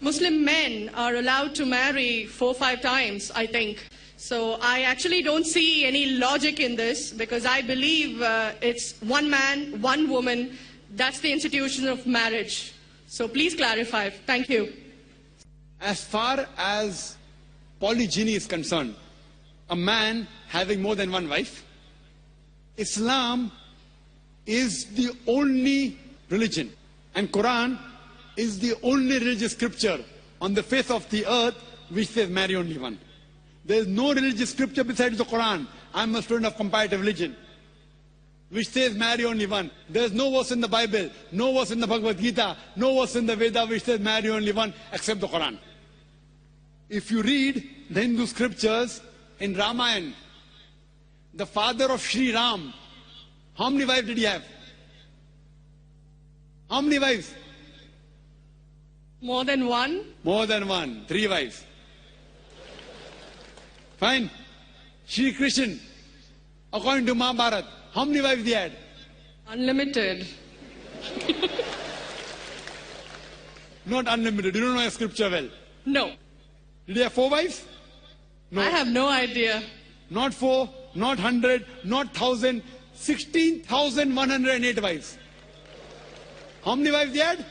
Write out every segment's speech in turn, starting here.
Muslim men are allowed to marry 4 or 5 times, I think. So I actually don't see any logic in this, because I believe it's one man, one woman. That's the institution of marriage. So please clarify. Thank you. As far as polygyny is concerned, a man having more than one wife, Islam is the only religion, and Quran is the only religious scripture on the face of the earth which says marry only one. There is no religious scripture besides the Quran. I'm a student of comparative religion, which says marry only one. There is no verse in the Bible, no verse in the Bhagavad Gita, no verse in the Veda which says marry only one except the Quran. If you read the Hindu scriptures in Ramayana, the father of Sri Ram, how many wives did he have? How many wives? More than one? More than one. 3 wives. Fine. Shri Krishna, according to Mahabharata, how many wives he had? Unlimited. Not unlimited. You don't know your scripture well. No. Did he have 4 wives? No. I have no idea. Not 4, not 100, not 1,000, 16,108 wives. How many wives he had?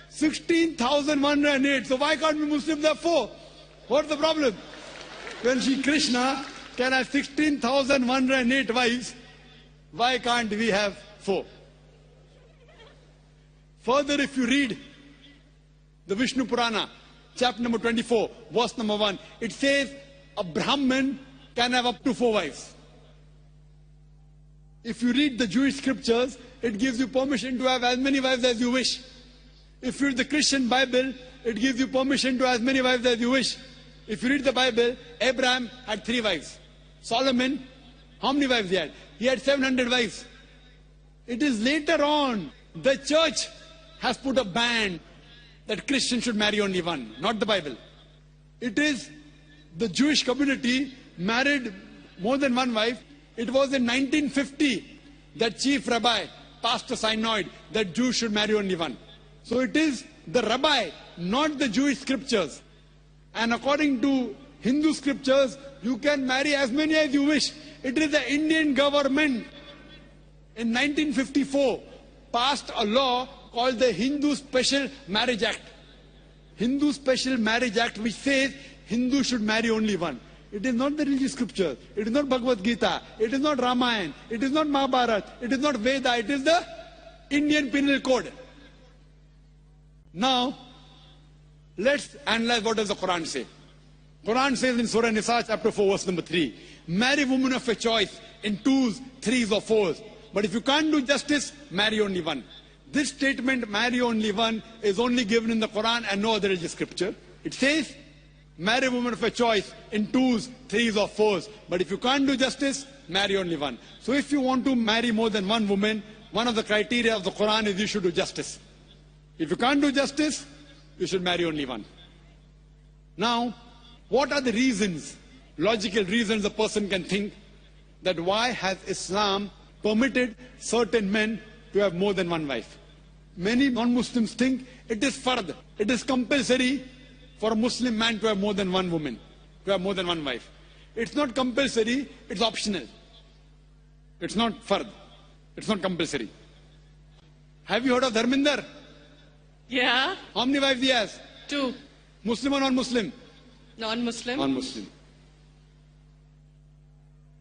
16,108. So why can't we Muslims have 4? What's the problem? When Shri Krishna can have 16,108 wives, why can't we have 4? Further, if you read the Vishnu Purana, chapter number 24, verse number 1, it says a Brahmin can have up to 4 wives. If you read the Jewish scriptures, it gives you permission to have as many wives as you wish. If you read the Christian Bible, it gives you permission to have as many wives as you wish. If you read the Bible, Abraham had 3 wives. Solomon, how many wives he had? He had 700 wives. It is later on, the church has put a ban that Christians should marry only one, not the Bible. It is the Jewish community married more than one wife. It was in 1950 that chief rabbi passed a synod that Jews should marry only one. So it is the rabbi, not the Jewish scriptures. And according to Hindu scriptures, you can marry as many as you wish. It is the Indian government in 1954 passed a law called the Hindu Special Marriage Act. Hindu Special Marriage Act, which says Hindus should marry only one. It is not the religious scripture. It is not Bhagavad Gita. It is not Ramayana. It is not Mahabharata. It is not Veda. It is the Indian Penal Code. Now, let's analyze what does the Quran say. Quran says in Surah Nisa, chapter 4, verse number 3, marry women of your choice in 2s, 3s or 4s. But if you can't do justice, marry only one. This statement, marry only one, is only given in the Quran and no other religious scripture. It says, marry women of your choice in 2s, 3s or 4s. But if you can't do justice, marry only one. So if you want to marry more than one woman, one of the criteria of the Quran is you should do justice. If you can't do justice, you should marry only one. Now, what are the reasons, logical reasons a person can think that why has Islam permitted certain men to have more than one wife? Many non-Muslims think it is fard, it is compulsory for a Muslim man to have more than one woman, to have more than one wife. It's not compulsory, it's optional. It's not fard, it's not compulsory. Have you heard of Dharminder? Yeah. How many wives he has? 2. Muslim or non-Muslim? Non-Muslim. Non-Muslim.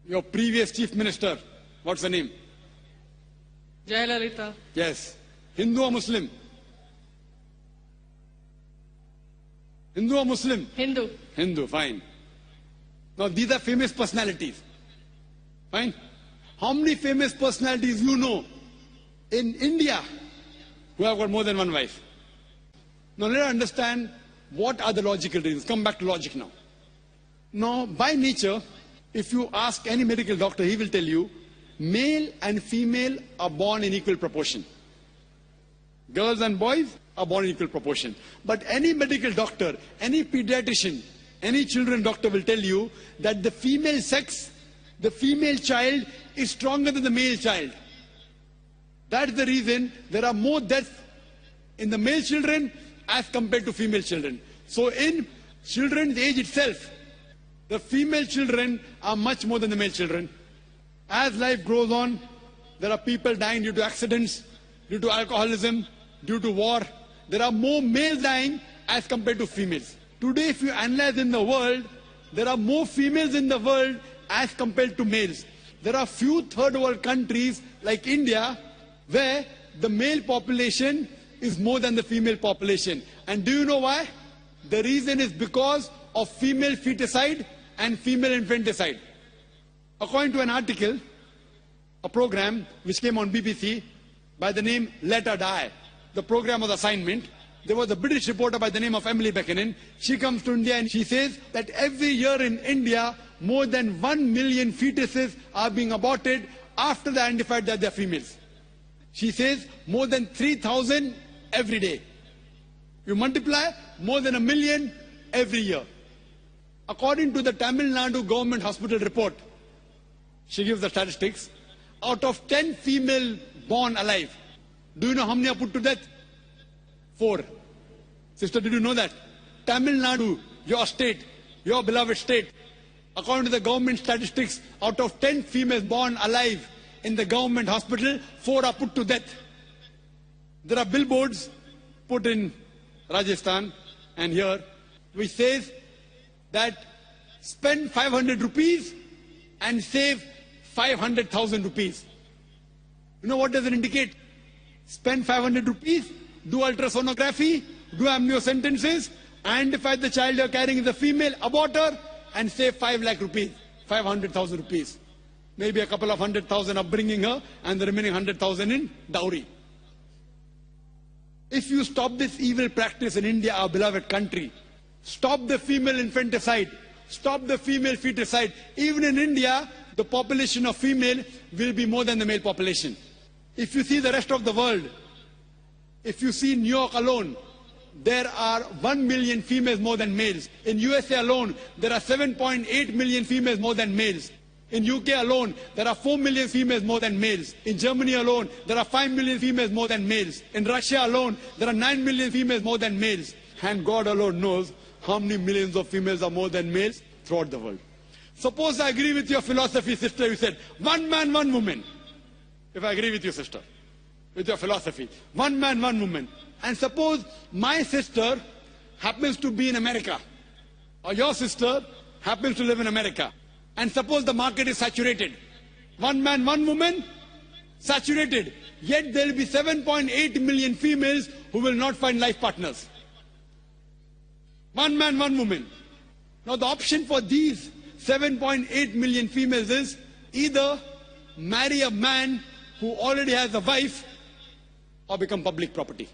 Your previous chief minister, what's the name? Jayalalitha. Yes. Hindu or Muslim? Hindu or Muslim? Hindu. Hindu, fine. Now these are famous personalities. Fine. How many famous personalities you know in India who have got more than one wife? Now let us understand what are the logical reasons. Come back to logic now. Now, by nature, if you ask any medical doctor, he will tell you, male and female are born in equal proportion. Girls and boys are born in equal proportion. But any medical doctor, any pediatrician, any children doctor will tell you that the female sex, the female child is stronger than the male child. That is the reason there are more deaths in the male children as compared to female children. So in children's age itself, the female children are much more than the male children. As life goes on, there are people dying due to accidents, due to alcoholism, due to war. There are more males dying as compared to females. Today, if you analyze in the world, there are more females in the world as compared to males. There are few third world countries like India where the male population is more than the female population. And do you know why? The reason is because of female feticide and female infanticide. According to an article, a program which came on BBC by the name Let Her Die, the program was assignment. There was a British reporter by the name of Emily Buchanan. She comes to India and she says that every year in India, more than 1 million fetuses are being aborted after they identified that they are females. She says more than 3,000 every day. You multiply, more than 1 million every year. According to the Tamil Nadu government hospital report, she gives the statistics, out of 10 female born alive, do you know how many are put to death? 4. Sister, did you know that? Tamil Nadu, your state, your beloved state, according to the government statistics, out of 10 females born alive in the government hospital, 4 are put to death. There are billboards put in Rajasthan and here, which says that spend 500 rupees and save 500,000 rupees. You know what does it indicate? Spend 500 rupees, do ultrasonography, do amniocentesis, identify the child you're carrying is a female, abort her, and save 5 lakh rupees, 500,000 rupees. Maybe a couple of 100,000 upbringing her, and the remaining 100,000 in dowry. If you stop this evil practice in India, our beloved country, stop the female infanticide, stop the female feticide. Even in India, the population of female will be more than the male population. If you see the rest of the world, if you see New York alone, there are 1 million females more than males. In USA alone, there are 7.8 million females more than males. In UK alone, there are 4 million females more than males. In Germany alone, there are 5 million females more than males. In Russia alone, there are 9 million females more than males. And God alone knows how many millions of females are more than males throughout the world. Suppose I agree with your philosophy, sister, you said, 1 man, 1 woman. If I agree with you, sister, with your philosophy, 1 man, 1 woman. And suppose my sister happens to be in America, or your sister happens to live in America. And suppose the market is saturated. 1 man, 1 woman, saturated. Yet there will be 7.8 million females who will not find life partners. 1 man, 1 woman. Now the option for these 7.8 million females is either marry a man who already has a wife or become public property.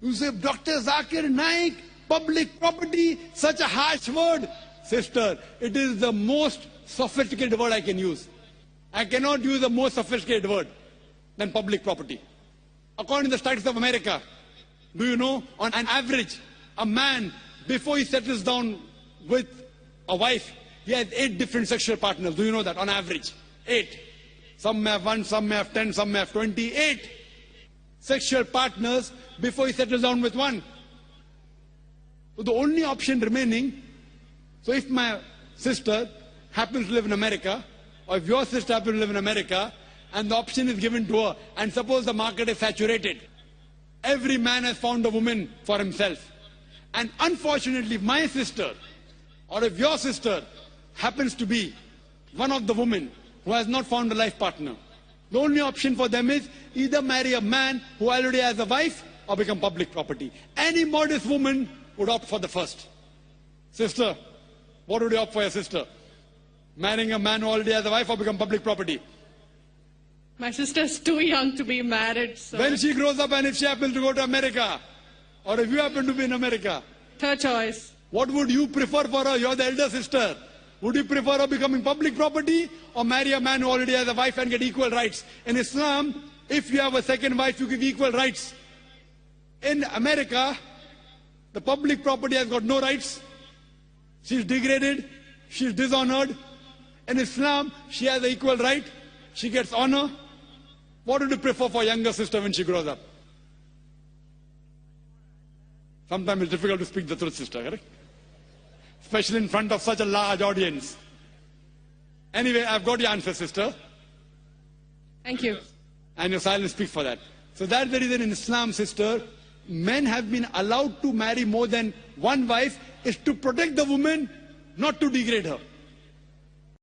You say, Dr. Zakir, Naik, public property, such a harsh word. Sister, it is the most sophisticated word I can use. I cannot use a more sophisticated word than public property. According to the statistics of America, do you know, on an average, a man, before he settles down with a wife, he has 8 different sexual partners. Do you know that? On average, 8. Some may have 1, some may have 10, some may have 20. 8 sexual partners before he settles down with one. So the only option remaining, so if my sister happens to live in America, or if your sister happens to live in America, and the option is given to her, and suppose the market is saturated, every man has found a woman for himself. And unfortunately, if my sister, or if your sister happens to be one of the women who has not found a life partner, the only option for them is either marry a man who already has a wife or become public property. Any modest woman would opt for the first. Sister, what would you opt for your sister? Marrying a man who already has a wife or become public property? My sister's too young to be married, so... When she grows up and if she happens to go to America, or if you happen to be in America, third choice. What would you prefer for her? You're the elder sister. Would you prefer her becoming public property or marry a man who already has a wife and get equal rights? In Islam, if you have a second wife, you give equal rights. In America, the public property has got no rights. She's degraded. She's dishonored. In Islam, she has an equal right. She gets honor. What would you prefer for younger sister when she grows up? Sometimes it's difficult to speak the truth, sister, correct? Especially in front of such a large audience. Anyway, I've got your answer, sister. Thank you. And your silence speaks for that. So that's the reason in Islam, sister, men have been allowed to marry more than one wife is to protect the woman, not to degrade her.